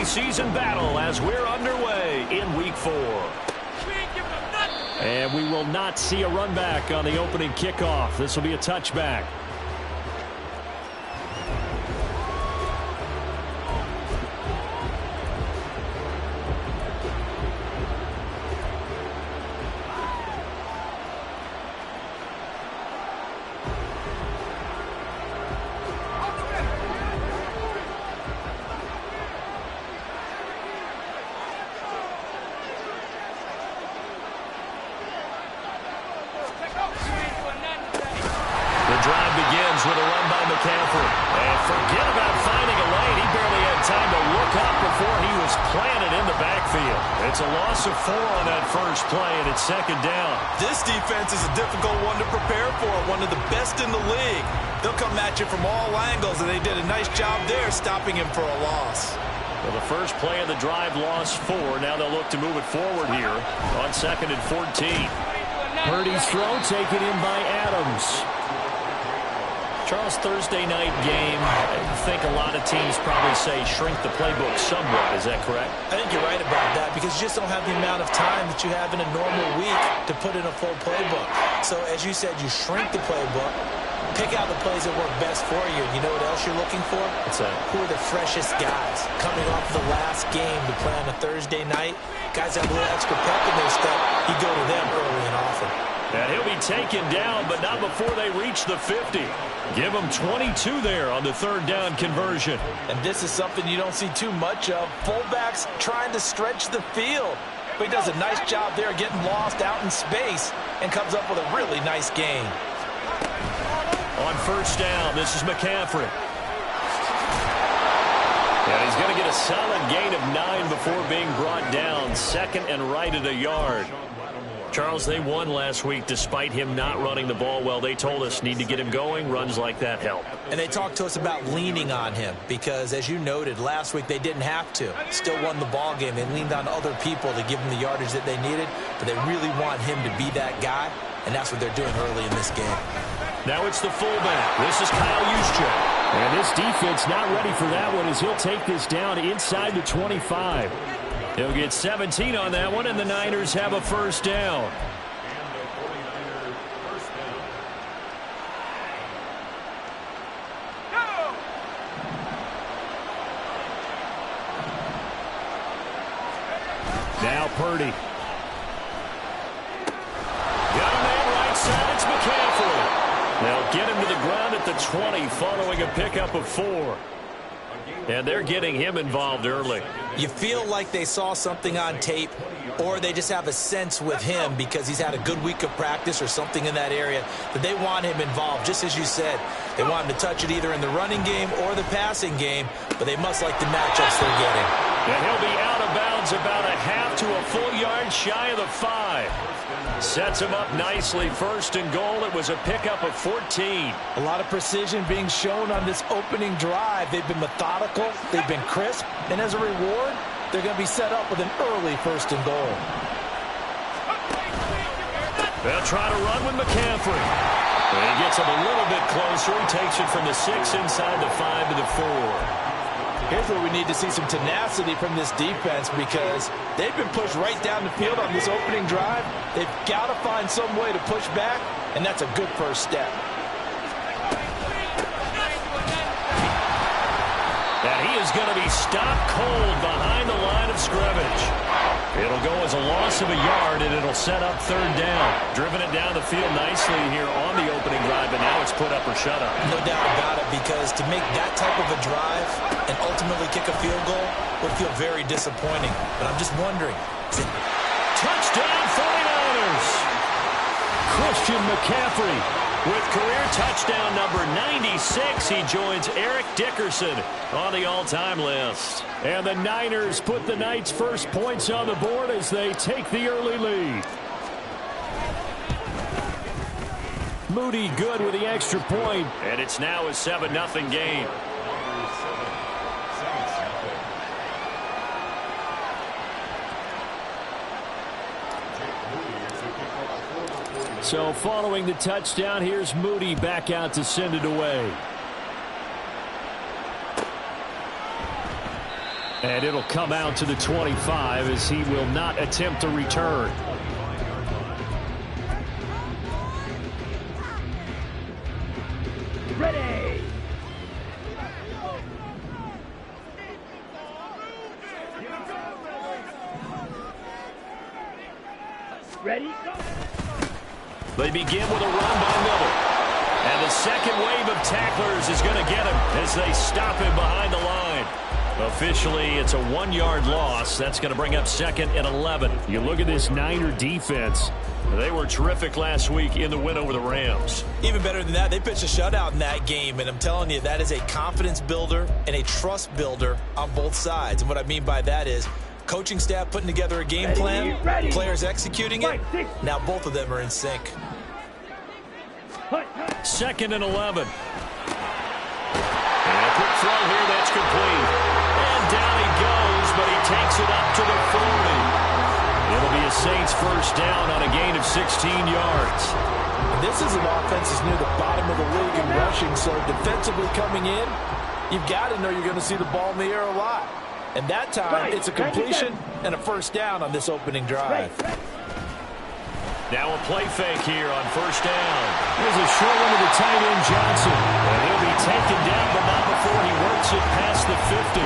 preseason battle as we're underway in Week 4. And we will not see a run back on the opening kickoff. This will be a touchback. With a run by McCaffrey. And forget about finding a lane. He barely had time to look up before he was planted in the backfield. It's a loss of 4 on that first play, and it's second down. This defense is a difficult one to prepare for, one of the best in the league. They'll come at you from all angles, and they did a nice job there stopping him for a loss. Well, the first play of the drive lost 4. Now they'll look to move it forward here on 2nd and 14. Purdy's throw taken in by Adams. Charles, Thursday night game, I think a lot of teams probably say shrink the playbook somewhat. Is that correct? I think you're right about that because you just don't have the amount of time that you have in a normal week to put in a full playbook. So, as you said, you shrink the playbook, pick out the plays that work best for you. You know what else you're looking for? What's that? Who are the freshest guys coming off the last game to play on a Thursday night? Guys have a little extra pep in their step. You go to them early and often. And he'll be taken down, but not before they reach the 50. Give him 22 there on the third down conversion. And this is something you don't see too much of. Fullbacks trying to stretch the field. But he does a nice job there getting lost out in space and comes up with a really nice gain. On first down, this is McCaffrey. And he's going to get a solid gain of 9 before being brought down. 2nd and right at a yard. Charles, they won last week despite him not running the ball well. They told us need to get him going. Runs like that help. And they talked to us about leaning on him because, as you noted, last week they didn't have to. Still won the ball game. They leaned on other people to give them the yardage that they needed, but they really want him to be that guy, and that's what they're doing early in this game. Now it's the fullback. This is Kyle Juszczyk. And this defense not ready for that one as he'll take this down inside the 25. He'll get 17 on that one, and the Niners have a first down. Now Purdy. Got a man right side. It's McCaffrey. They'll get him to the ground at the 20 following a pickup of 4. And they're getting him involved early. You feel like they saw something on tape, or they just have a sense with him because he's had a good week of practice or something in that area that they want him involved. Just as you said, they want him to touch it either in the running game or the passing game, but they must like the matchups they're getting. And he'll be out of bounds about a half to a full yard shy of the 5. Sets him up nicely. 1st and goal. It was a pickup of 14. A lot of precision being shown on this opening drive. They've been methodical. They've been crisp. And as a reward, they're going to be set up with an early 1st and goal. They'll try to run with McCaffrey. And he gets him a little bit closer. He takes it from the 6 inside the 5 to the 4. Here's where we need to see some tenacity from this defense because they've been pushed right down the field on this opening drive. They've got to find some way to push back, and that's a good first step. And he is going to be stopped cold behind the line of scrimmage. It'll go as a loss of a yard, and it'll set up 3rd down. Driven it down the field nicely here on the opening drive, but now it's put up or shut up. No doubt about it, because to make that type of a drive and ultimately kick a field goal would feel very disappointing. But I'm just wondering. Touchdown 49ers! Christian McCaffrey with career touchdown number 96. He joins Eric Dickerson on the all-time list. And the Niners put the Knights' first points on the board as they take the early lead. Moody good with the extra point, and it's now a 7-0 game. So following the touchdown, here's Moody back out to send it away. And it'll come out to the 25 as he will not attempt a return. Ready. Ready, go. They begin with a run by Miller. And the second wave of tacklers is going to get him as they stop him behind the line. Officially, it's a 1-yard loss. That's going to bring up 2nd and 11. You look at this Niner defense. They were terrific last week in the win over the Rams. Even better than that, they pitched a shutout in that game, and I'm telling you, that is a confidence builder and a trust builder on both sides. And what I mean by that is coaching staff putting together a game plan, players executing it. Now both of them are in sync. 2nd and 11. And a quick throw here that's complete. And down he goes, but he takes it up to the 40. It'll be a Saints first down on a gain of 16 yards. This is an offense that's near the bottom of the league in rushing, so defensively coming in, you've got to know you're going to see the ball in the air a lot. And that time, it's a completion and a first down on this opening drive. Now a play fake here on first down. Here's a short one to the tight end, Johnson. And he'll be taken down, but not before he works it past the 50.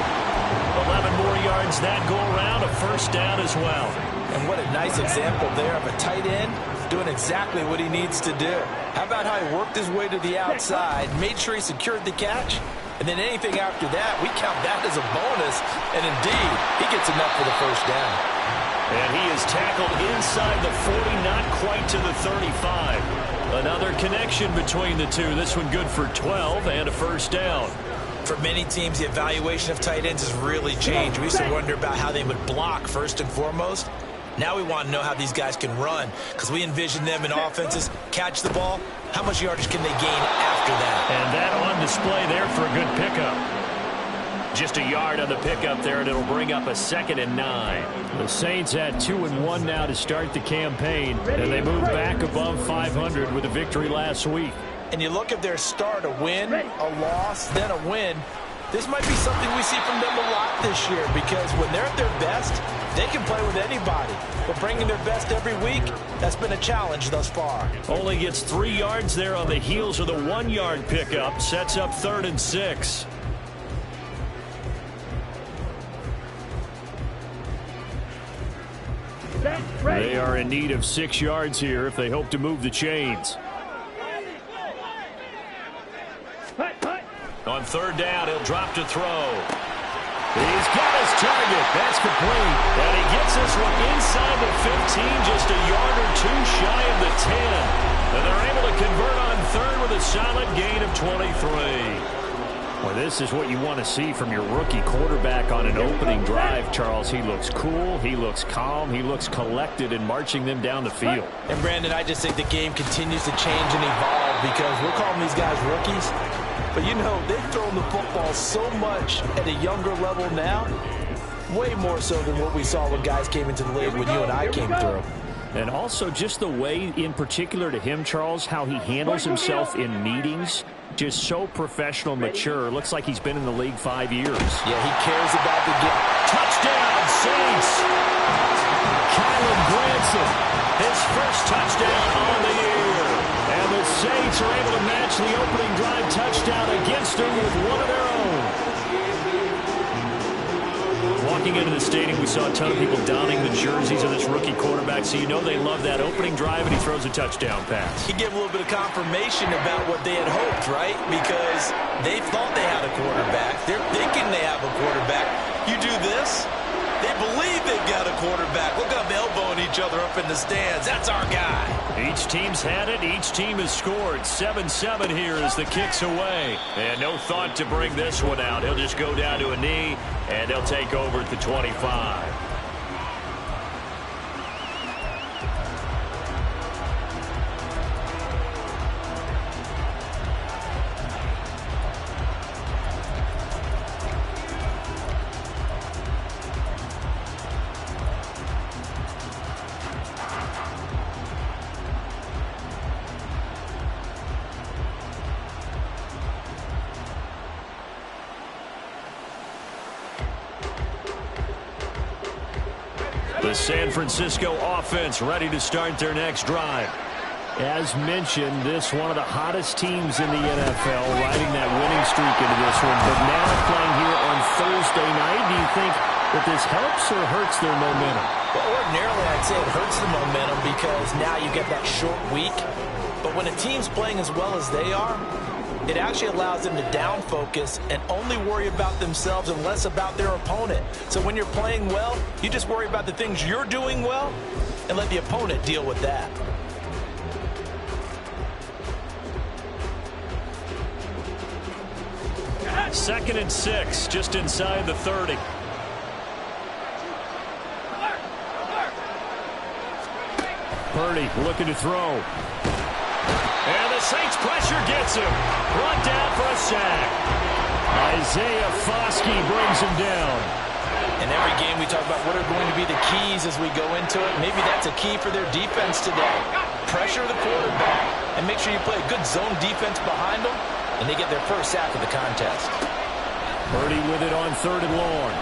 11 more yards that go around, a first down as well. And what a nice example there of a tight end doing exactly what he needs to do. How about how he worked his way to the outside, made sure he secured the catch, and then anything after that, we count that as a bonus. And indeed, he gets enough for the first down. And he is tackled inside the 40, not quite to the 35. Another connection between the two. This one good for 12 and a first down. For many teams, the evaluation of tight ends has really changed. We used to wonder about how they would block first and foremost. Now we want to know how these guys can run, because we envision them in offenses, catch the ball, how much yardage can they gain after that? And that on display there for a good pickup. Just a yard on the pickup there, and it'll bring up a 2nd and 9. The Saints had 2-1 now to start the campaign, and they moved back above 500 with a victory last week. And you look at their start, a win, a loss, then a win. This might be something we see from them a lot this year, because when they're at their best, they can play with anybody. But bringing their best every week, that's been a challenge thus far. Only gets 3 yards there on the heels of the 1-yard pickup. Sets up 3rd and 6. They are in need of 6 yards here if they hope to move the chains. On 3rd down, he'll drop to throw. He's got his target. That's complete. And he gets this one inside the 15, just a yard or 2 shy of the 10. And they're able to convert on 3rd with a solid gain of 23. Well, this is what you want to see from your rookie quarterback on an opening drive, Charles. He looks cool, he looks calm, he looks collected in marching them down the field. And, Brandon, I just think the game continues to change and evolve, because we're calling these guys rookies. But, you know, they've thrown the football so much at a younger level now, way more so than what we saw when guys came into the league when you and I came through. And also just the way, in particular to him, Charles, how he handles himself in meetings. Just so professional, mature. Looks like he's been in the league 5 years. Yeah, he cares about the game. Touchdown, Saints! Kylen Granson, his first touchdown on the year. And the Saints are able to match the opening drive touchdown against him with one of their own. Walking into the stadium, we saw a ton of people donning the jerseys of this rookie quarterback, so you know they love that opening drive, and he throws a touchdown pass. He gave a little bit of confirmation about what they had hoped, right? Because they thought they had a quarterback. They're thinking they have a quarterback. You do this, they believe they've got a quarterback. Look up, elbowing each other up in the stands. That's our guy. Each team's had it. Each team has scored. 7-7 here as the kick's away. And no thought to bring this one out. He'll just go down to a knee, and they'll take over at the 25. The San Francisco offense ready to start their next drive. As mentioned, this one of the hottest teams in the NFL, riding that winning streak into this one. But now playing here on Thursday night, do you think that this helps or hurts their momentum? Well, ordinarily, I'd say it hurts the momentum because now you get that short week. But when a team's playing as well as they are, it actually allows them to down focus and only worry about themselves and less about their opponent. So when you're playing well, you just worry about the things you're doing well and let the opponent deal with that. Second and 6, just inside the 30. Purdy looking to throw. And the Saints pressure gets him. Brought down for a sack. Isaiah Foskey brings him down. In every game we talk about what are going to be the keys as we go into it. Maybe that's a key for their defense today. Pressure the quarterback and make sure you play a good zone defense behind them, and they get their first sack of the contest. Purdy with it on 3rd and long.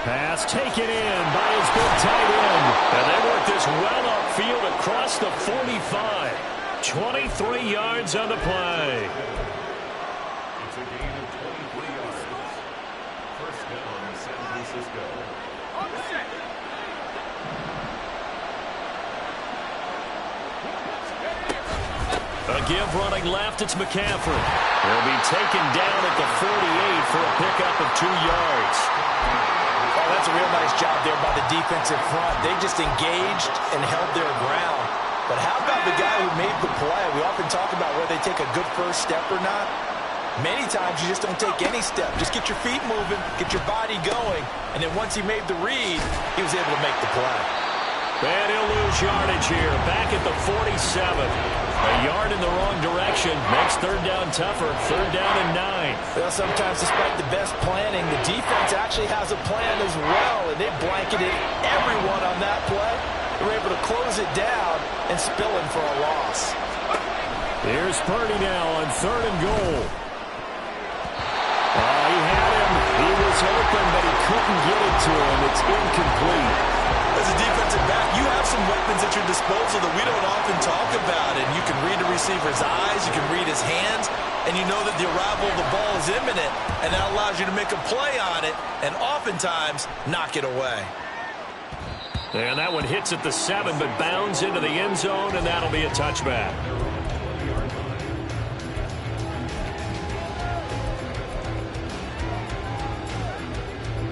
Pass taken in by his big tight end. And they work this well upfield across the 45. 23 yards on the play. It's a gain of 23 yards. First down, San Francisco. A give running left, it's McCaffrey. He'll be taken down at the 48 for a pickup of 2 yards. Oh, that's a real nice job there by the defensive front. They just engaged and held their ground. But how about the guy who made the play? We often talk about whether they take a good first step or not. Many times you just don't take any step. Just get your feet moving, get your body going, and then once he made the read, he was able to make the play. And he'll lose yardage here, back at the 47. A yard in the wrong direction makes 3rd down tougher. 3rd down and 9. Well, sometimes despite the best planning, the defense actually has a plan as well, and they blanketed everyone on that play. They were able to close it down and spill him for a loss. Here's Purdy now on 3rd and goal. He had him. He was open, but he couldn't get it to him. It's incomplete. As a defensive back, you have some weapons at your disposal that we don't often talk about. And you can read the receiver's eyes, you can read his hands, and you know that the arrival of the ball is imminent, and that allows you to make a play on it and oftentimes knock it away. And that one hits at the 7, but bounds into the end zone, and that'll be a touchback.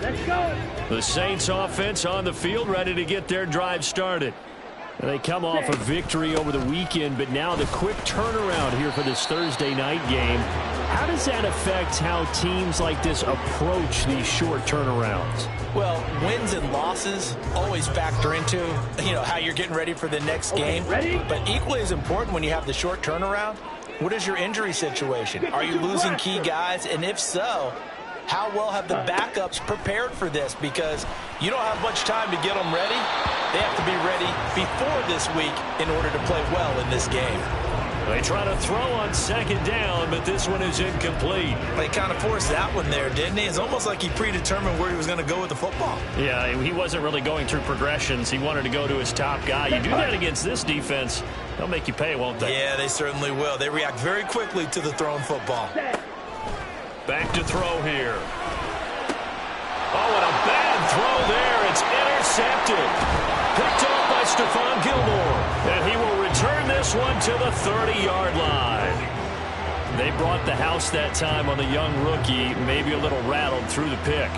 Let's go. The Saints offense on the field, ready to get their drive started. And they come off a victory over the weekend, but now the quick turnaround here for this Thursday night game. How does that affect how teams like this approach these short turnarounds? Well, wins and losses always factor into, how you're getting ready for the next game. Ready? But equally as important when you have the short turnaround, what is your injury situation? Are you losing key guys? And if so, how well have the backups prepared for this? Because you don't have much time to get them ready. They have to be ready before this week in order to play well in this game. They try to throw on 2nd down, but this one is incomplete. They kind of forced that one there, didn't he? It's almost like he predetermined where he was going to go with the football. Yeah, he wasn't really going through progressions. He wanted to go to his top guy. You do that against this defense, they'll make you pay, won't they? Yeah, they certainly will. They react very quickly to the thrown football. Back to throw here. Oh, and a bad throw there. It's intercepted. Picked off by Stephon Gilmore. And he will return this one to the 30-yard line. They brought the house that time on the young rookie, maybe a little rattled through the pick.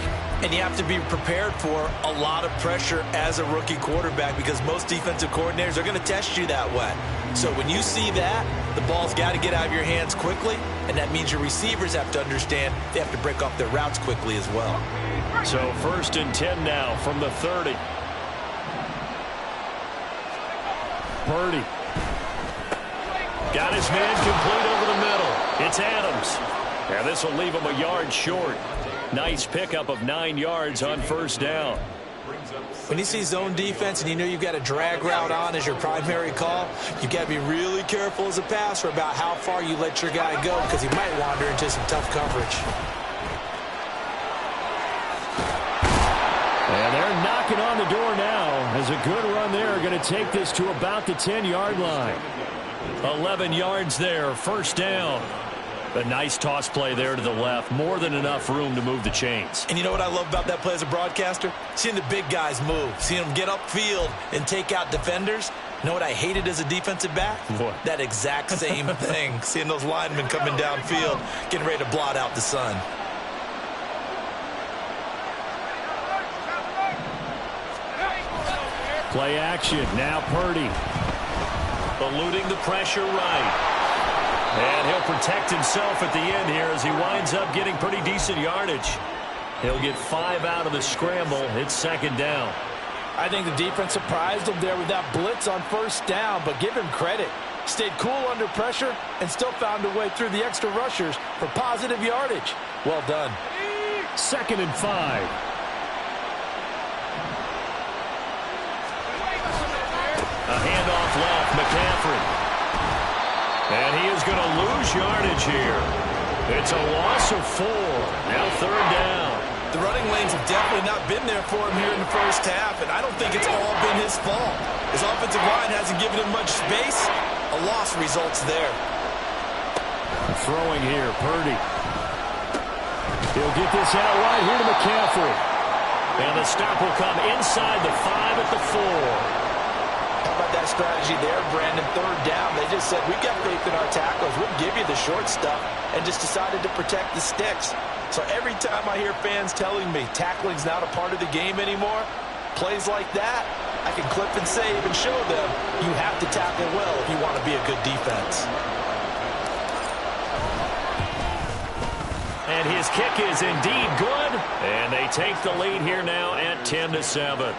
And you have to be prepared for a lot of pressure as a rookie quarterback because most defensive coordinators are going to test you that way. So when you see that, the ball's got to get out of your hands quickly, and that means your receivers have to understand they have to break off their routes quickly as well. So 1st and 10 now from the 30. Purdy. Got his man complete over the middle. It's Adams. And this will leave him a yard short. Nice pickup of 9 yards on 1st down. When you see zone defense and you know you've got a drag route on as your primary call, you've got to be really careful as a passer about how far you let your guy go because he might wander into some tough coverage. knocking on the door now as a good run there. Going to take this to about the 10-yard line. 11 yards there, first down. A nice toss play there to the left. More than enough room to move the chains. And you know what I love about that play as a broadcaster? Seeing the big guys move. Seeing them get upfield and take out defenders. You know what I hated as a defensive back? What? That exact same thing. Seeing those linemen coming downfield, getting ready to blot out the sun. Play action. Now Purdy. Eluding the pressure right. And he'll protect himself at the end here as he winds up getting pretty decent yardage. He'll get 5 out of the scramble. It's second down. I think the defense surprised him there with that blitz on first down, but give him credit. Stayed cool under pressure and still found a way through the extra rushers for positive yardage. Well done. 2nd and 5. A handoff left, McCaffrey. And he is going to lose yardage here. It's a loss of 4. Now 3rd down. The running lanes have definitely not been there for him here in the first half, and I don't think it's all been his fault. His offensive line hasn't given him much space. A loss results there. Throwing here, Purdy. He'll get this out wide here to McCaffrey. And the stop will come inside the 5 at the 4. How about that strategy there, Brandon? 3rd down. They just said, we've got faith in our tackles. We'll give you the short stuff, and just decided to protect the sticks. So every time I hear fans telling me tackling's not a part of the game anymore, plays like that, I can clip and save and show them you have to tackle well if you want to be a good defense. And his kick is indeed good. And they take the lead here now at 10-7.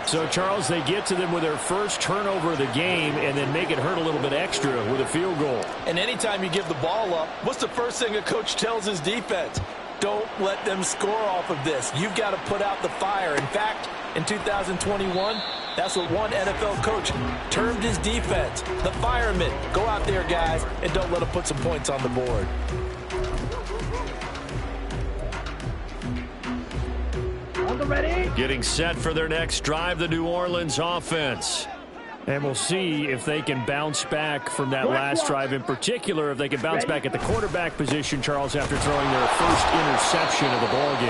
So, Charles, they get to them with their first turnover of the game and then make it hurt a little bit extra with a field goal. And anytime you give the ball up, what's the first thing a coach tells his defense? Don't let them score off of this. You've got to put out the fire. In fact, in 2021, that's what one NFL coach termed his defense. The firemen. Go out there, guys, and don't let them put some points on the board. Ready? Getting set for their next drive, the New Orleans offense. And we'll see if they can bounce back from that last drive, in particular, if they can bounce back at the quarterback position, Charles, after throwing their first interception of the ball game.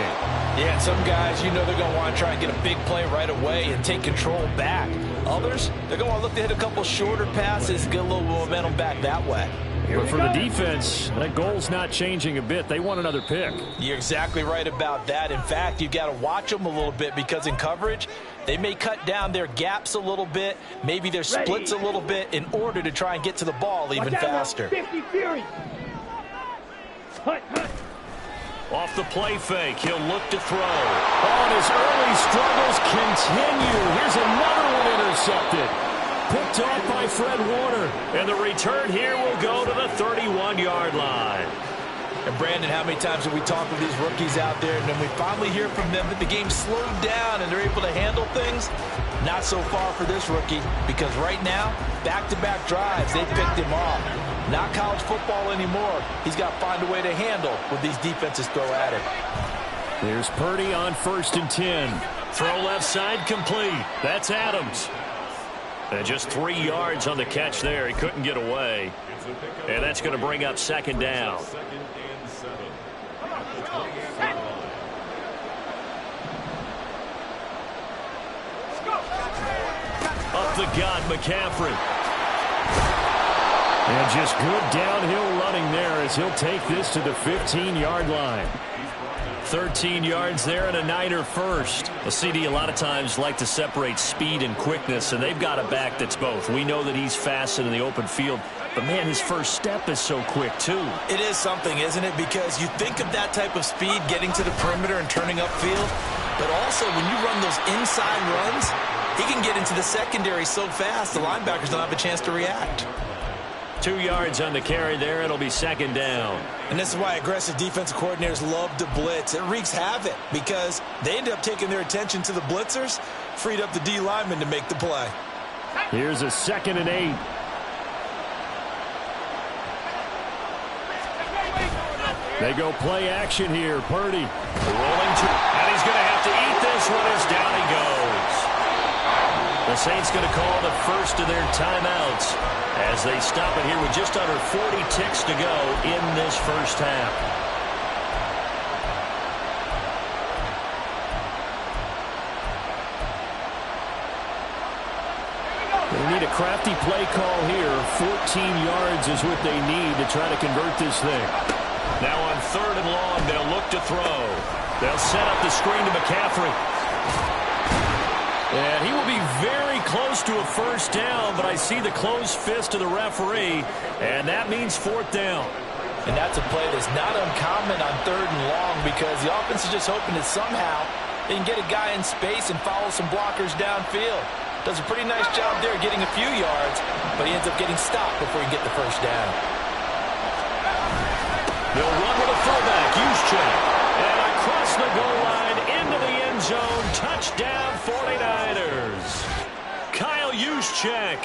Yeah, and some guys, you know they're going to want to try and get a big play right away and take control back. Others, they're going to want to look to hit a couple shorter passes, get a little momentum back that way. But for the defense, that goal's not changing a bit. They want another pick. You're exactly right about that. In fact, you've got to watch them a little bit because in coverage, they may cut down their gaps a little bit, maybe their splits a little bit in order to try and get to the ball even faster. 50 Fury. Off the play fake, he'll look to throw. Oh, and his early struggles continue. Here's another one intercepted. Picked off by Fred Warner. And the return here will go to the 31-yard line. And Brandon, how many times have we talked with these rookies out there, and then we finally hear from them that the game slowed down and they're able to handle things? Not so far for this rookie, because right now, back-to-back drives, they picked him off. Not college football anymore. He's got to find a way to handle what these defenses throw at him. There's Purdy on 1st and 10. Throw left side complete. That's Adams. And just 3 yards on the catch there. He couldn't get away. And that's going to bring up 2nd down. Up the gut, McCaffrey. And just good downhill running there as he'll take this to the 15-yard line. 13 yards there and a Niner first. The CD a lot of times like to separate speed and quickness, and they've got a back that's both. We know that he's fast in the open field, but, man, his first step is so quick, too. It is something, isn't it? Because you think of that type of speed getting to the perimeter and turning upfield, but also when you run those inside runs, he can get into the secondary so fast the linebackers don't have a chance to react. 2 yards on the carry there. It'll be 2nd down. And this is why aggressive defensive coordinators love to blitz. It wreaks havoc because they end up taking their attention to the blitzers, freed up the D lineman to make the play. Here's a 2nd and 8. They go play action here. Purdy rolling to, and he's going to have to eat this one as down he goes. The Saints going to call the first of their timeouts as they stop it here with just under 40 ticks to go in this first half. They need a crafty play call here. 14 yards is what they need to try to convert this thing. Now on 3rd and long, they'll look to throw. They'll set up the screen to McCaffrey. And he will be very close to a first down, but I see the closed fist of the referee, and that means 4th down. And that's a play that's not uncommon on 3rd and long because the offense is just hoping that somehow they can get a guy in space and follow some blockers downfield. Does a pretty nice job there getting a few yards, but he ends up getting stopped before he can get the first down. They'll run with a fullback, Juszczyk. And across the goal line into the end zone. Touchdown 49ers. Kyle Juszczyk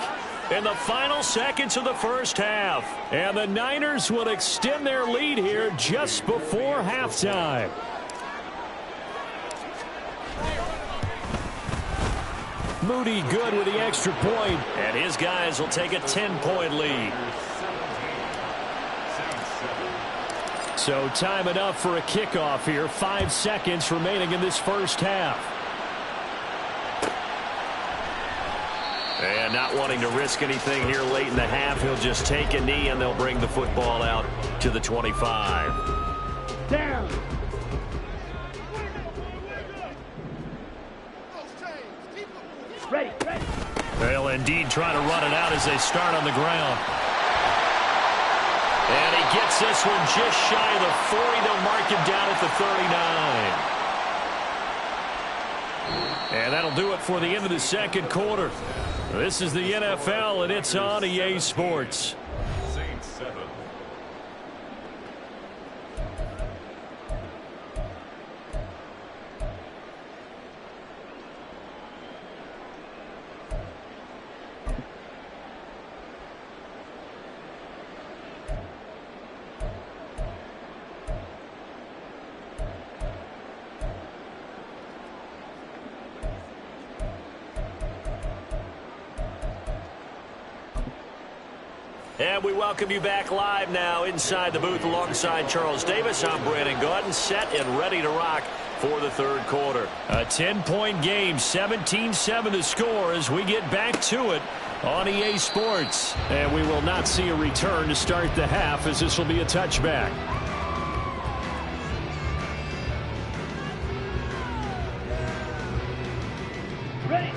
in the final seconds of the first half. And the Niners will extend their lead here just before halftime. Moody good with the extra point. And his guys will take a 10-point lead. So time enough for a kickoff here. 5 seconds remaining in this first half. And not wanting to risk anything here late in the half, he'll just take a knee and they'll bring the football out to the 25. Down. Ready. They'll indeed try to run it out as they start on the ground. And he gets this one just shy of the 40. They'll mark him down at the 39. And that'll do it for the end of the second quarter. This is the NFL, and it's on EA Sports. Saints 7. And we welcome you back live now inside the booth alongside Charles Davis. I'm Brandon Gaudin, set and ready to rock for the third quarter. A 10-point game, 17-7 to score as we get back to it on EA Sports. And we will not see a return to start the half as this will be a touchback.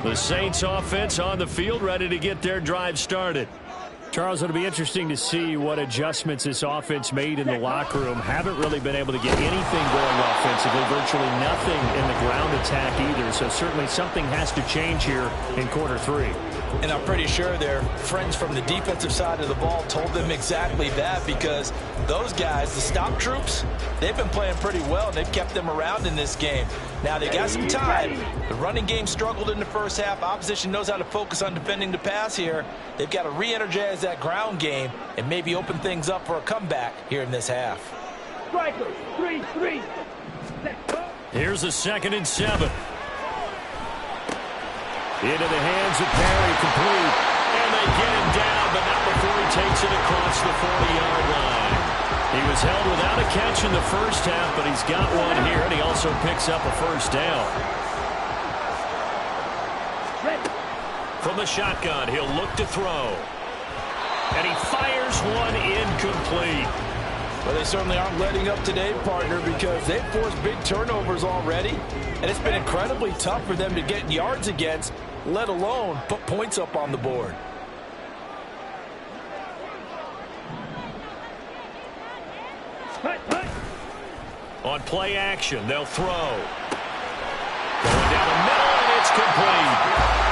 The Saints offense on the field ready to get their drive started. Charles, it'll be interesting to see what adjustments this offense made in the locker room. Haven't really been able to get anything going offensively, virtually nothing in the ground attack either. So certainly something has to change here in quarter 3. And I'm pretty sure their friends from the defensive side of the ball told them exactly that because those guys, the stop troops, they've been playing pretty well and they've kept them around in this game. Now they got some time. The running game struggled in the first half. Opposition knows how to focus on defending the pass here. They've got to re-energize that ground game and maybe open things up for a comeback here in this half. Striker, 3-3. Here's a 2nd and 7. Into the hands of Perry, complete. And they get him down, but not before he takes it across the 40-yard line. He was held without a catch in the first half, but he's got one here, and he also picks up a first down. From the shotgun, he'll look to throw. And he fires one incomplete. Well, they certainly aren't letting up today, partner, because they've forced big turnovers already, and it's been incredibly tough for them to get yards against, let alone put points up on the board. On play action, they'll throw. Going down the middle, and it's complete.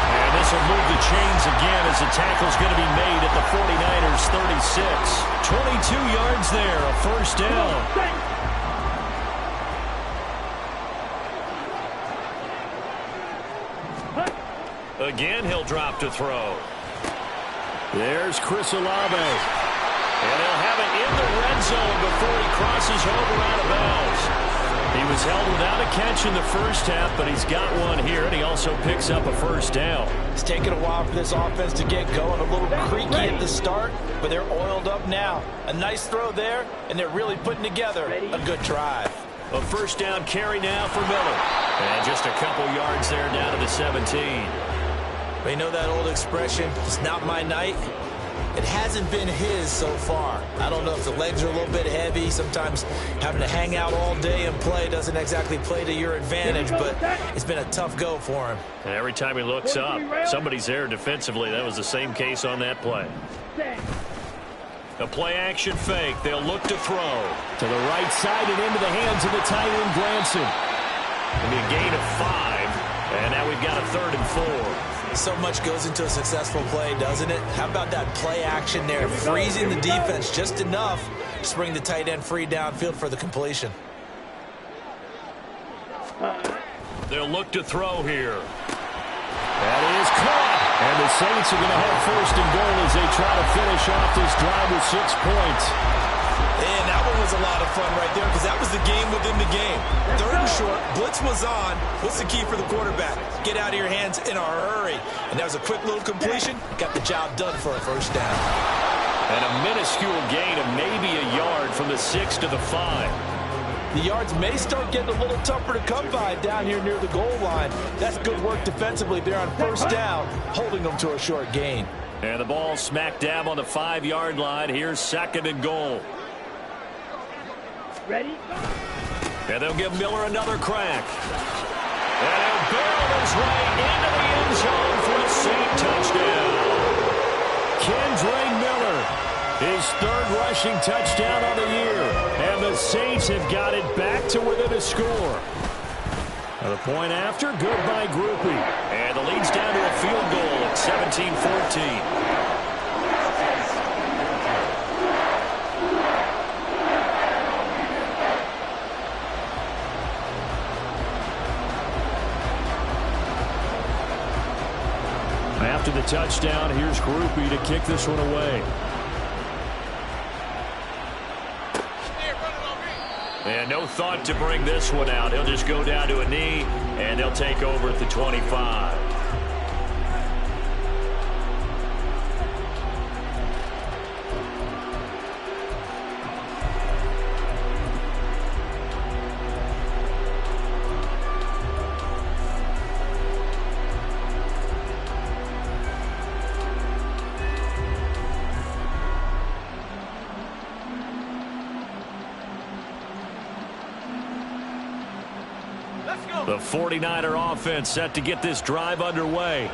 And this will move the chains again as the tackle's going to be made at the 49ers' 36. 22 yards there, a first down. Again, he'll drop to throw. There's Chris Olave. And they'll have it in the red zone before he crosses over out of bounds. He was held without a catch in the first half, but he's got one here, and he also picks up a first down. It's taken a while for this offense to get going. A little creaky at the start, but they're oiled up now. A nice throw there, and they're really putting together a good drive. A first down carry now for Miller. And just a couple yards there down to the 17. But you know that old expression, it's not my night? It hasn't been his so far. I don't know if the legs are a little bit heavy. Sometimes having to hang out all day and play doesn't exactly play to your advantage, but it's been a tough go for him. And every time he looks up, somebody's there defensively. That was the same case on that play. A play-action fake. They'll look to throw. To the right side and into the hands of the tight end, Granson. It'll be a gain of 5, and now we've got a 3rd and 4. So much goes into a successful play, doesn't it? How about that play action there, freezing the defense just enough to bring the tight end free downfield for the completion. They'll look to throw here. That is caught. And the Saints are going to have 1st and goal as they try to finish off this drive with 6 points. And that one was a lot of fun right there because that was the game within the game. 3rd and short, blitz was on. What's the key for the quarterback? Get out of your hands in a hurry. And that was a quick little completion. Got the job done for a first down. And a minuscule gain of maybe a yard from the 6 to the 5. The yards may start getting a little tougher to come by down here near the goal line. That's good work defensively there on first down, holding them to a short gain. And the ball smack dab on the 5-yard line. Here's 2nd and goal. Ready? And they'll give Miller another crack. And he'll barrel his way into the end zone for a Saint touchdown. Kendre Miller, his 3rd rushing touchdown on the year. And the Saints have got it back to within a score. And the point after, good by Grupe. And the lead's down to a field goal at 17-14. After the touchdown, here's Grupe to kick this one away. And no thought to bring this one out. He'll just go down to a knee, and they'll take over at the 25. The 49er offense set to get this drive underway.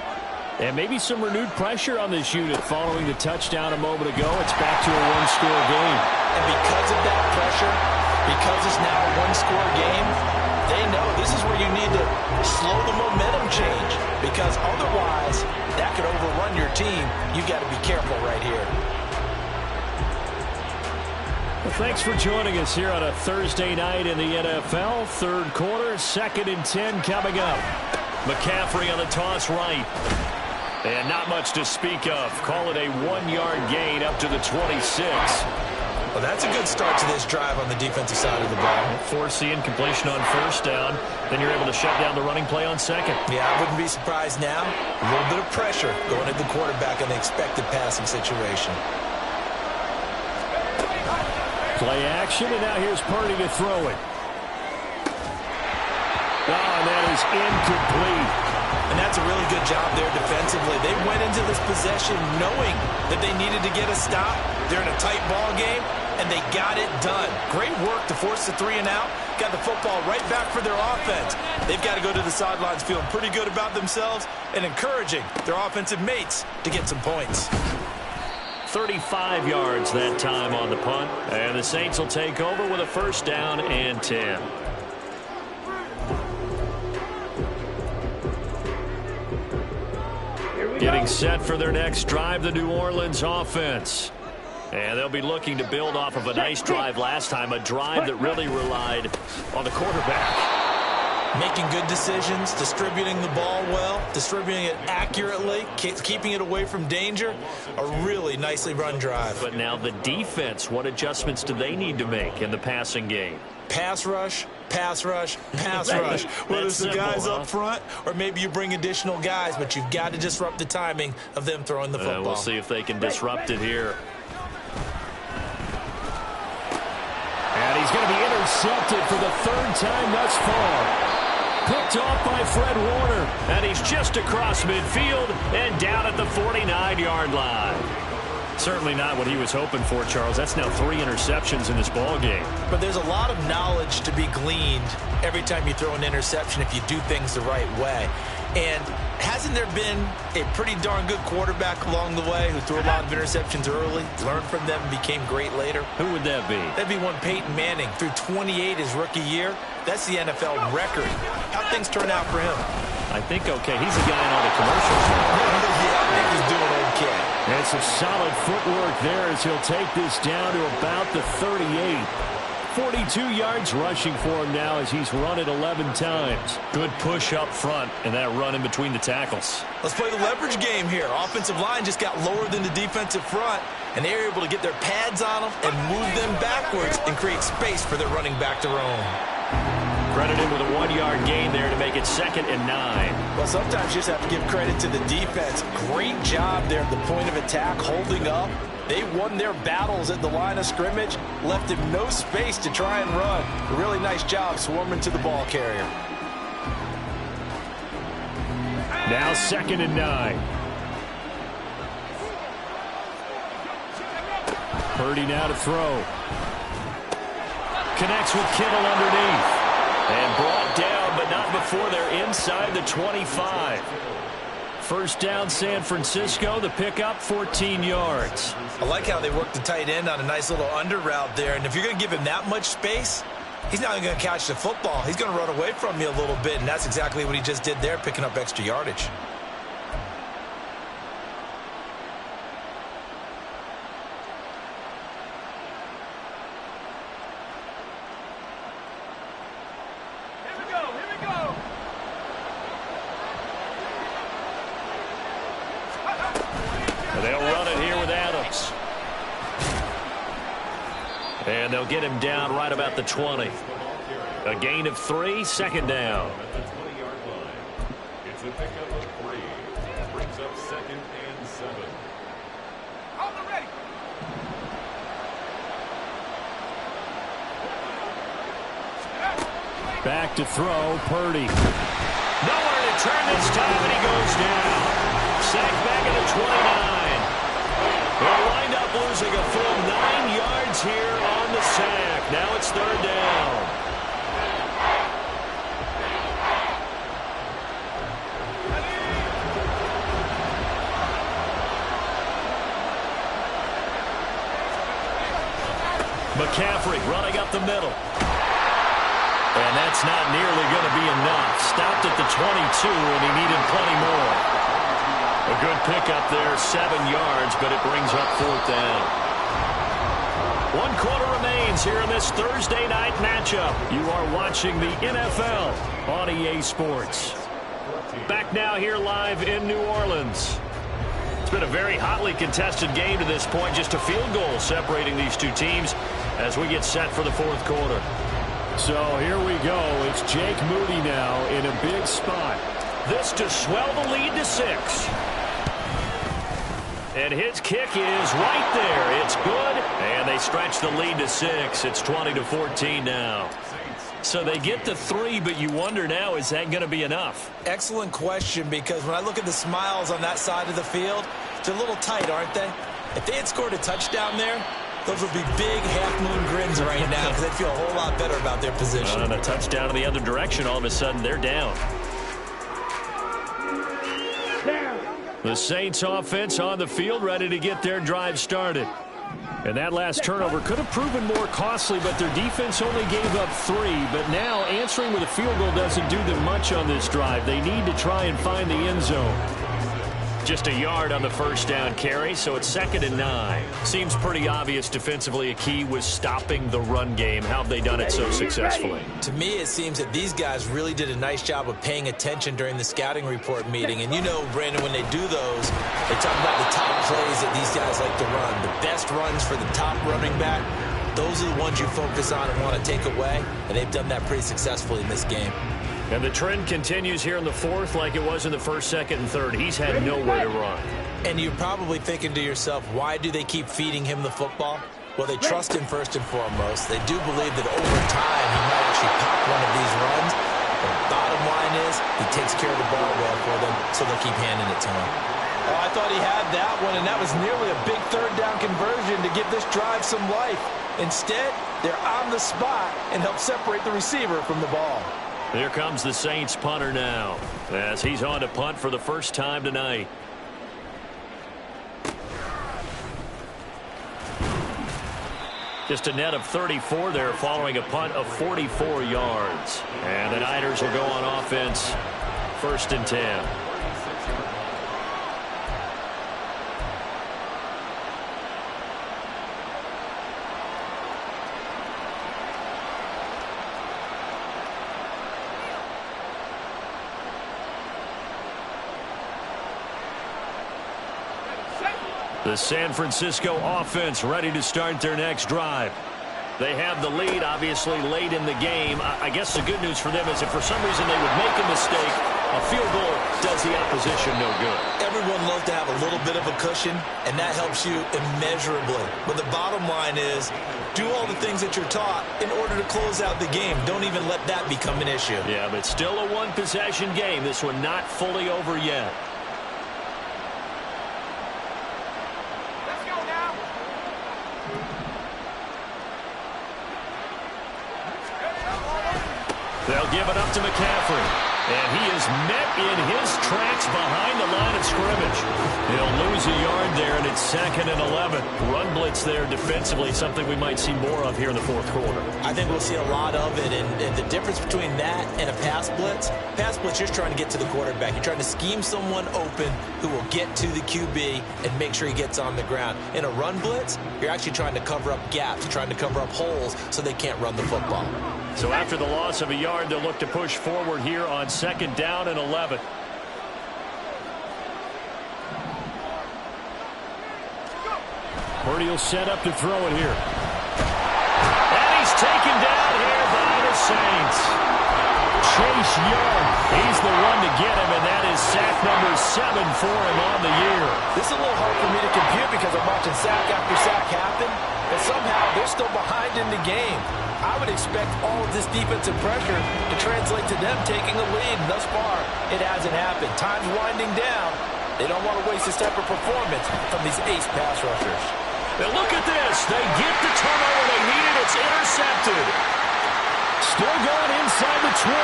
And maybe some renewed pressure on this unit following the touchdown a moment ago. It's back to a 1-score game. And because of that pressure, because it's now a 1-score game, they know this is where you need to slow the momentum change. Because otherwise, that could overrun your team. You've got to be careful right here. Well, thanks for joining us here on a Thursday night in the NFL. 3rd quarter, 2nd and 10 coming up. McCaffrey on the toss right. And not much to speak of. Call it a 1-yard gain up to the 26. Well, that's a good start to this drive on the defensive side of the ball. Force the incompletion on 1st down. Then you're able to shut down the running play on 2nd. Yeah, I wouldn't be surprised now. A little bit of pressure going at the quarterback in the expected passing situation. Play action, and now here's Purdy to throw it. Oh, and that is incomplete. And that's a really good job there defensively. They went into this possession knowing that they needed to get a stop. They're in a tight ball game, and they got it done. Great work to force the 3 and out. Got the football right back for their offense. They've got to go to the sidelines feeling pretty good about themselves and encouraging their offensive mates to get some points. 35 yards that time on the punt. And the Saints will take over with a 1st down and 10. Getting set for their next drive, the New Orleans offense. And they'll be looking to build off of a nice drive last time, a drive that really relied on the quarterback. Making good decisions, distributing the ball well, distributing it accurately, keeping it away from danger. A really nicely run drive. But now the defense, what adjustments do they need to make in the passing game? Pass rush, pass rush, pass rush. Whether it's the guys up front or maybe you bring additional guys, but you've got to disrupt the timing of them throwing the football. We'll see if they can disrupt it here. And he's going to be intercepted for the third time thus far. Picked off by Fred Warner. And he's just across midfield and down at the 49-yard line. Certainly not what he was hoping for, Charles. That's now 3 interceptions in this ball game. But there's a lot of knowledge to be gleaned every time you throw an interception if you do things the right way. And hasn't there been a pretty darn good quarterback along the way who threw a lot of interceptions early, learned from them, and became great later? Who would that be? That'd be one Peyton Manning. Threw 28 his rookie year. That's the NFL record. How'd things turn out for him? I think okay. He's a guy in all the commercials. Yeah, I think he's doing okay. And some solid footwork there as he'll take this down to about the 38. 42 yards rushing for him now as he's run it 11 times. Good push up front and that run in between the tackles. Let's play the leverage game here. Offensive line just got lower than the defensive front, and they were able to get their pads on them and move them backwards and create space for their running back to roam. Credited with a 1-yard gain there to make it 2nd and 9. Well, sometimes you just have to give credit to the defense. Great job there at the point of attack, holding up. They won their battles at the line of scrimmage, left him no space to try and run. A really nice job swarming to the ball carrier. Now 2nd and 9. Purdy now to throw. Connects with Kittle underneath. And brought down, but not before they're inside the 25. First down, San Francisco. The pickup, 14 yards. I like how they worked the tight end on a nice little under route there. And if you're going to give him that much space, he's not even going to catch the football. He's going to run away from you a little bit, and that's exactly what he just did there, picking up extra yardage. They'll run it here with Adams. And they'll get him down right about the 20. A gain of 3, 2nd down. At the 20-yard line. It's a pickup of 3. Brings up 2nd and 7. On the ready. Back to throw, Purdy. Nowhere to turn this time, and he goes down. Sacked back at the 29. They'll wind up losing a full 9 yards here on the sack. Now it's 3rd down. McCaffrey running up the middle. And that's not nearly going to be enough. Stopped at the 22, and he needed plenty more. A good pickup there, 7 yards, but it brings up 4th down. 1 quarter remains here in this Thursday night matchup. You are watching the NFL on EA Sports. Back now here live in New Orleans. It's been a very hotly contested game to this point. Just a field goal separating these two teams as we get set for the 4th quarter. So here we go. It's Jake Moody now in a big spot. This to swell the lead to 6. And his kick is right there. It's good. And they stretch the lead to 6. It's 20-14 now. So they get to 3, but you wonder now, is that going to be enough? Excellent question, because when I look at the smiles on that side of the field, they're a little tight, aren't they? If they had scored a touchdown there, those would be big half-moon grins right now because they'd feel a whole lot better about their position. And a touchdown in the other direction, all of a sudden they're down. The Saints offense on the field, ready to get their drive started. And that last turnover could have proven more costly, but their defense only gave up 3. But now answering with a field goal doesn't do them much on this drive. They need to try and find the end zone. Just a yard on the first down carry, so it's 2nd and 9. Seems pretty obvious defensively a key was stopping the run game. How have they done it so successfully? To me, it seems that these guys really did a nice job of paying attention during the scouting report meeting. And you know, Brandon, when they do those, they talk about the top plays that these guys like to run. The best runs for the top running back, those are the ones you focus on and want to take away. And they've done that pretty successfully in this game. And the trend continues here in the 4th like it was in the 1st, 2nd, and 3rd. He's had nowhere to run. And you're probably thinking to yourself, why do they keep feeding him the football? Well, they trust him first and foremost. They do believe that over time he might actually pop one of these runs. But the bottom line is he takes care of the ball well for them, so they'll keep handing it to him. Oh, I thought he had that one, and that was nearly a big 3rd down conversion to give this drive some life. Instead, they're on the spot and help separate the receiver from the ball. Here comes the Saints punter now, as he's on to punt for the first time tonight. Just a net of 34 there following a punt of 44 yards. And the Niners will go on offense, 1st and 10. The San Francisco offense ready to start their next drive. They have the lead, obviously, late in the game. I guess the good news for them is if for some reason they would make a mistake, a field goal does the opposition no good. Everyone loves to have a little bit of a cushion, and that helps you immeasurably. But the bottom line is, do all the things that you're taught in order to close out the game. Don't even let that become an issue. Yeah, but still a one-possession game. This one not fully over yet. They'll give it up to McCaffrey. And he is met in his tracks behind the line of scrimmage. He'll lose a yard there, and it's 2nd and 11. Run blitz there defensively, something we might see more of here in the 4th quarter. I think we'll see a lot of it, and the difference between that and a pass blitz, you're trying to get to the quarterback. You're trying to scheme someone open who will get to the QB and make sure he gets on the ground. In a run blitz, you're actually trying to cover up gaps, trying to cover up holes so they can't run the football. So after the loss of a yard, they'll look to push forward here on 2nd down and 11. Purdy will set up to throw it here. And he's taken down here by the Saints. Chase Young, he's the one to get him, and that is sack number 7 for him on the year. This is a little hard for me to compute because I'm watching sack after sack happen, but somehow they're still behind in the game. I would expect all of this defensive pressure to translate to them taking a lead. Thus far, it hasn't happened. Time's winding down. They don't want to waste this type of performance from these ace pass rushers. Now look at this. They get the turnover they needed. It's intercepted. Still going inside the 20.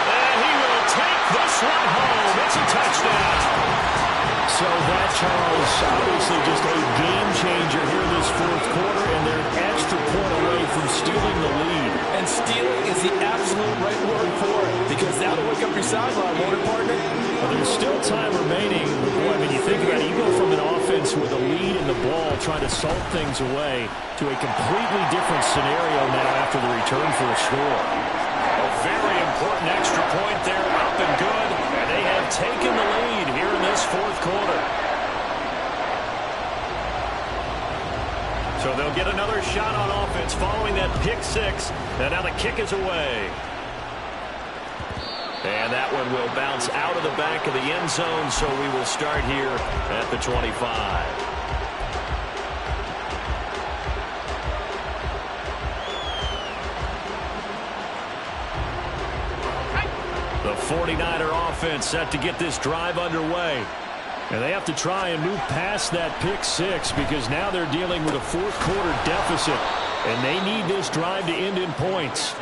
And he will take this one home. It's a touchdown. So that, Charles, obviously just a game changer here this 4th quarter, and they're an extra point away from stealing the lead. And stealing is the absolute right word for it, because that'll wake up your sideline, won't it, partner? Well, there's still time remaining. But boy, I mean, you think about it, you go from an offense with a lead in the ball, trying to salt things away, to a completely different scenario now after the return for a score. A very important extra point there, up and good, and they have taken the lead here in this 4th quarter. So they'll get another shot on offense following that pick 6, and now the kick is away. And that one will bounce out of the back of the end zone, so we will start here at the 25. The 49er offense set to get this drive underway. And they have to try and move past that pick 6 because now they're dealing with a 4th quarter deficit. And they need this drive to end in points.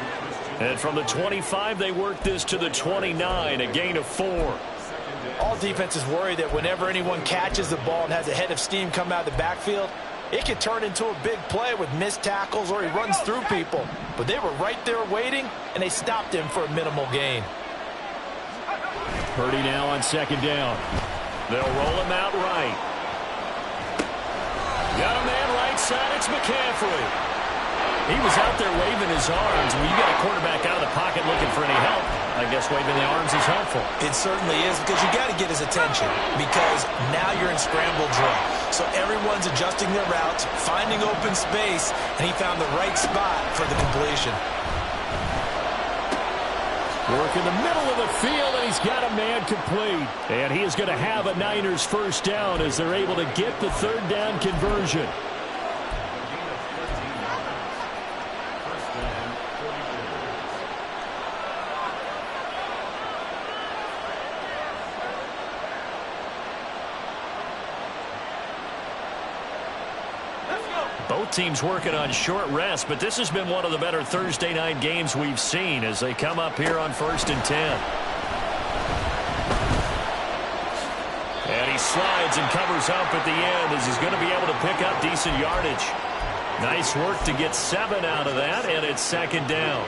And from the 25, they work this to the 29, a gain of 4. All defenses worry that whenever anyone catches the ball and has a head of steam come out of the backfield, it could turn into a big play with missed tackles or he runs through people. But they were right there waiting, and they stopped him for a minimal gain. Purdy now on 2nd down. They'll roll him out right. Got a man right side. It's McCaffrey. He was out there waving his arms. When you got a quarterback out of the pocket looking for any help, I guess waving the arms is helpful. It certainly is, because you got to get his attention, because now you're in scramble drill. So everyone's adjusting their routes, finding open space, and he found the right spot for the completion. Work in the middle of the field, and he's got a man complete. And he is going to have a Niners first down as they're able to get the third down conversion. Both teams working on short rest, but this has been one of the better Thursday night games we've seen as they come up here on 1st and 10. And he slides and covers up at the end as he's going to be able to pick up decent yardage. Nice work to get 7 out of that, and it's 2nd down.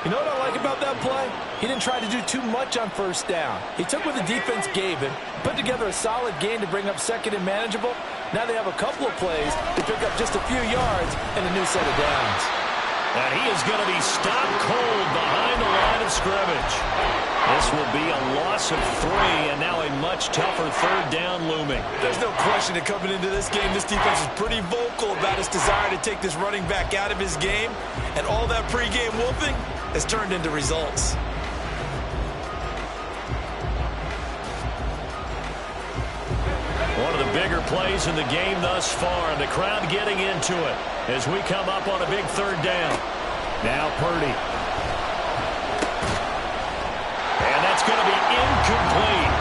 You know what I like about that play? He didn't try to do too much on 1st down. He took what the defense gave him, put together a solid gain to bring up 2nd and manageable. Now they have a couple of plays to pick up just a few yards and a new set of downs. And he is going to be stopped cold behind the line of scrimmage. This will be a loss of 3, and now a much tougher 3rd down looming. There's no question that coming into this game, this defense is pretty vocal about its desire to take this running back out of his game, and all that pregame whooping has turned into results. One of the bigger plays in the game thus far, and the crowd getting into it as we come up on a big 3rd down. Now Purdy. And that's going to be incomplete.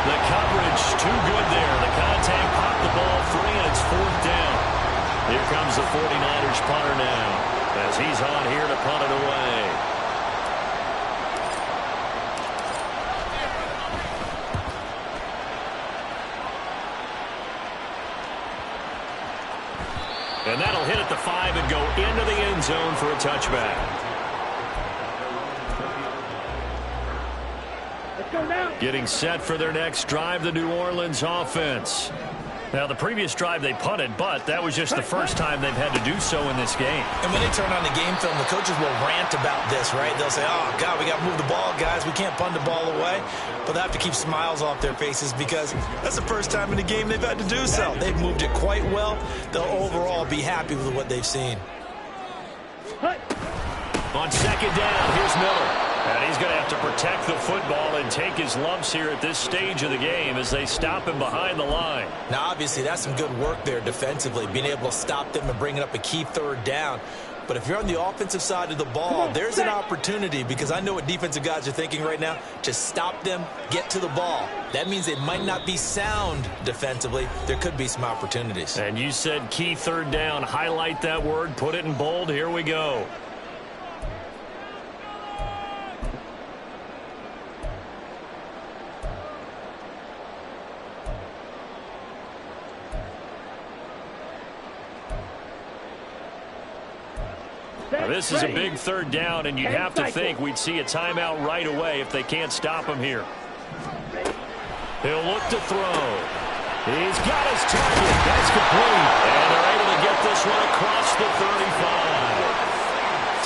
The coverage too good there. The contact popped the ball free, and it's 4th down. Here comes the 49ers punter now as he's on here to punt it away. And that'll hit at the 5 and go into the end zone for a touchback. Let's go now. Getting set for their next drive, the New Orleans offense. Now, the previous drive they punted, but that was just the first time they've had to do so in this game. And when they turn on the game film, the coaches will rant about this, right? They'll say, oh, God, we got to move the ball, guys. We can't punt the ball away. But they have to keep smiles off their faces because that's the first time in the game they've had to do so. They've moved it quite well. They'll overall be happy with what they've seen. On 2nd down, here's Miller. And he's going to have to protect the football and take his lumps here at this stage of the game as they stop him behind the line. Now, obviously, that's some good work there defensively, being able to stop them and bringing up a key 3rd down. But if you're on the offensive side of the ball, there's an opportunity, because I know what defensive guys are thinking right now, to stop them, get to the ball. That means they might not be sound defensively. There could be some opportunities. And you said key 3rd down. Highlight that word. Put it in bold. Here we go. Now, this is a big 3rd down, and you'd have to think we'd see a timeout right away if they can't stop him here. He'll look to throw. He's got his target. That's complete. And they're able to get this one across the 35.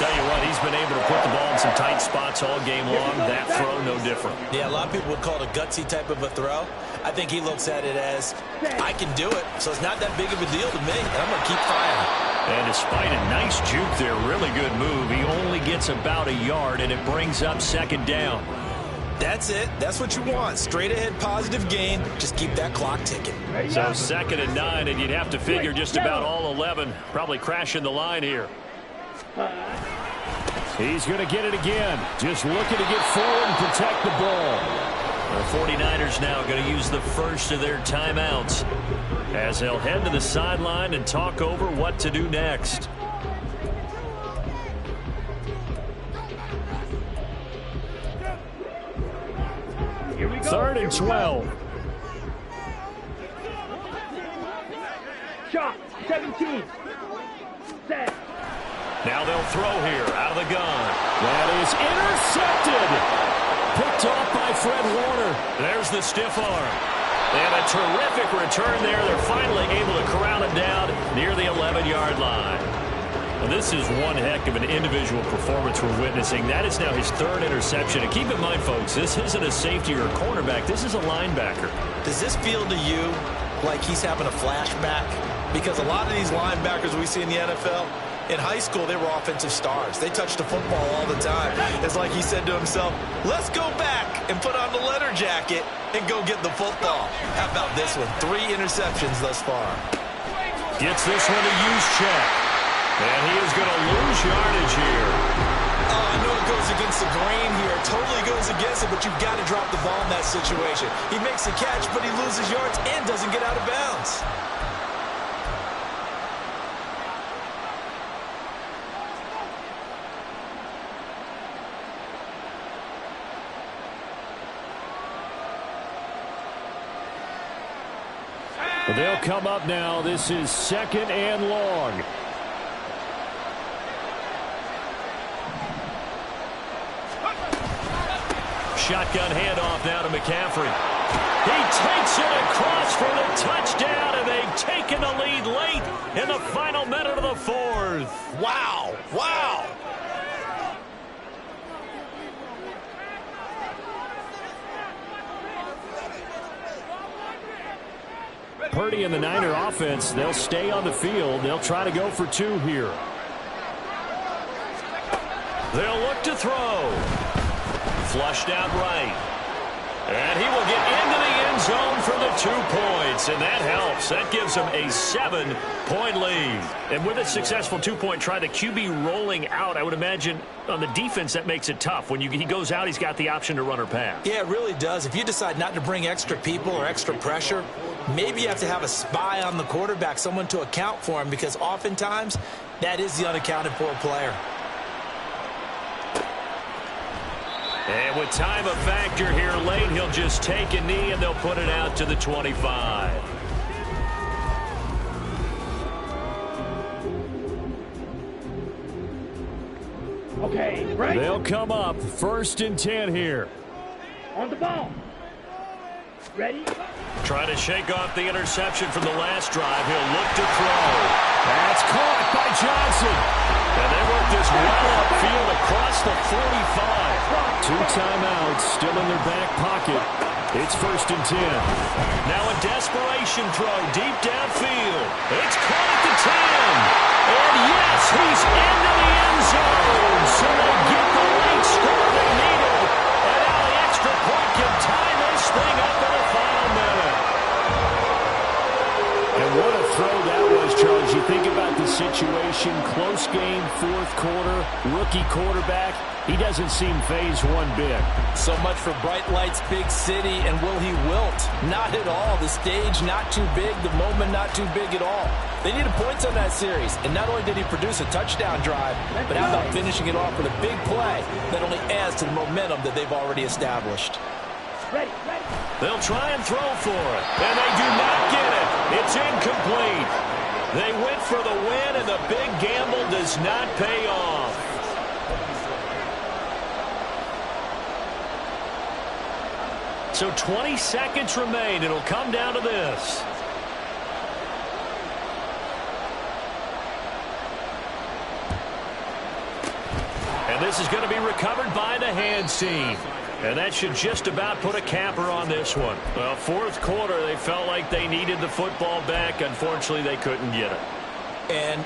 Tell you what, he's been able to put the ball in some tight spots all game long. That throw, no different. Yeah, a lot of people would call it a gutsy type of a throw. I think he looks at it as, I can do it, so it's not that big of a deal to me, and I'm going to keep firing. And despite a nice juke there, really good move, he only gets about a yard, and it brings up 2nd down. That's it. That's what you want. Straight ahead positive gain. Just keep that clock ticking. So 2nd and 9, and you'd have to figure just about all 11 probably crashing the line here. He's going to get it again. Just looking to get forward and protect the ball. The 49ers now going to use the first of their timeouts as they'll head to the sideline and talk over what to do next. Here we go. 3rd and 12. Shot. 17. Set. Now they'll throw here out of the gun. That is intercepted. Picked off by Fred Warner. There's the stiff arm. And a terrific return there. They're finally able to corral him down near the 11-yard line. Well, this is one heck of an individual performance we're witnessing. That is now his third interception. And keep in mind, folks, this isn't a safety or a cornerback. This is a linebacker. Does this feel to you like he's having a flashback? Because a lot of these linebackers we see in the NFL, in high school, they were offensive stars. They touched the football all the time. It's like he said to himself, let's go back and put on the leather jacket and go get the football. How about this one? 3 interceptions thus far. Gets this one to use check. And he is going to lose yardage here. Oh, I know it goes against the grain here. Totally goes against it, but you've got to drop the ball in that situation. He makes the catch, but he loses yards and doesn't get out of bounds. They'll come up now. This is 2nd and long. Shotgun handoff now to McCaffrey. He takes it across for the touchdown, and they've taken the lead late in the final minute of the 4th. Wow. Wow. Purdy and the Niner offense, they'll stay on the field. They'll try to go for 2 here. They'll look to throw. Flushed out right. And he will get into the end zone for the 2 points, and that helps. That gives him a 7-point lead. And with a successful 2-point try, the QB rolling out, I would imagine on the defense that makes it tough. When he goes out, he's got the option to run or pass. Yeah, it really does. If you decide not to bring extra people or extra pressure, maybe you have to have a spy on the quarterback, someone to account for him, because oftentimes that is the unaccounted for player. And with time a factor here late, he'll just take a knee and they'll put it out to the 25. Okay, right. They'll come up 1st and 10 here. On the ball. Ready? Trying to shake off the interception from the last drive. He'll look to throw. That's caught by Johnson. And they work this well upfield across the 45. 2 timeouts still in their back pocket. It's 1st and 10. Now a desperation throw deep downfield. It's caught at the 10. And yes, he's into the end zone. So they get the late score they needed. And now the extra point can tie this thing up in the final minute. And what a throw that was, Charles. You think about the situation, close game, 4th quarter, rookie quarterback. He doesn't seem phased one bit. So much for bright lights, big city, and will he wilt? Not at all. The stage not too big, the moment not too big at all. They needed points on that series, and not only did he produce a touchdown drive, but how about finishing it off with a big play that only adds to the momentum that they've already established. Ready. They'll try and throw for it, and they do not get it. It's incomplete. They went for the win, and the big gamble does not pay off. So 20 seconds remain. It'll come down to this. And this is going to be recovered by the hands team. And that should just about put a capper on this one. Well, 4th quarter, they felt like they needed the football back. Unfortunately, they couldn't get it. And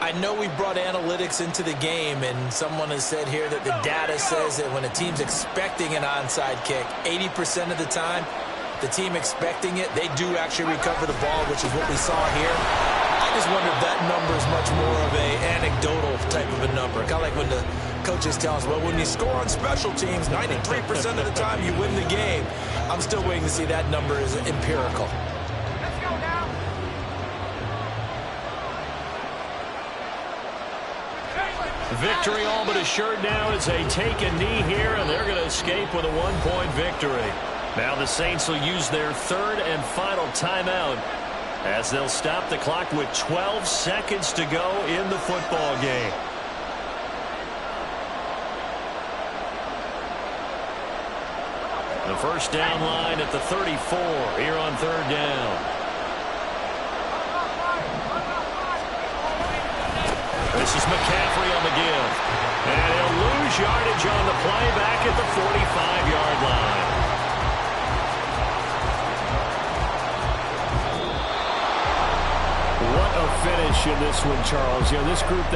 I know we brought analytics into the game, and someone has said here that the data says that when a team's expecting an onside kick, 80% of the time, the team expecting it, they do actually recover the ball, which is what we saw here. I just wonder if that number is much more of a anecdotal type of a number. Kind of like when the coaches tell us, well, when you score on special teams, 93% of the time you win the game. I'm still waiting to see that number is empirical. Victory all but assured now as they take a knee here, and they're going to escape with a 1-point victory. Now the Saints will use their 3rd and final timeout as they'll stop the clock with 12 seconds to go in the football game. The first down line at the 34 here on third down. This is McCaffrey on the give. And he'll lose yardage on the play back at the 45-yard line. What a finish in this one, Charles. You know, this group,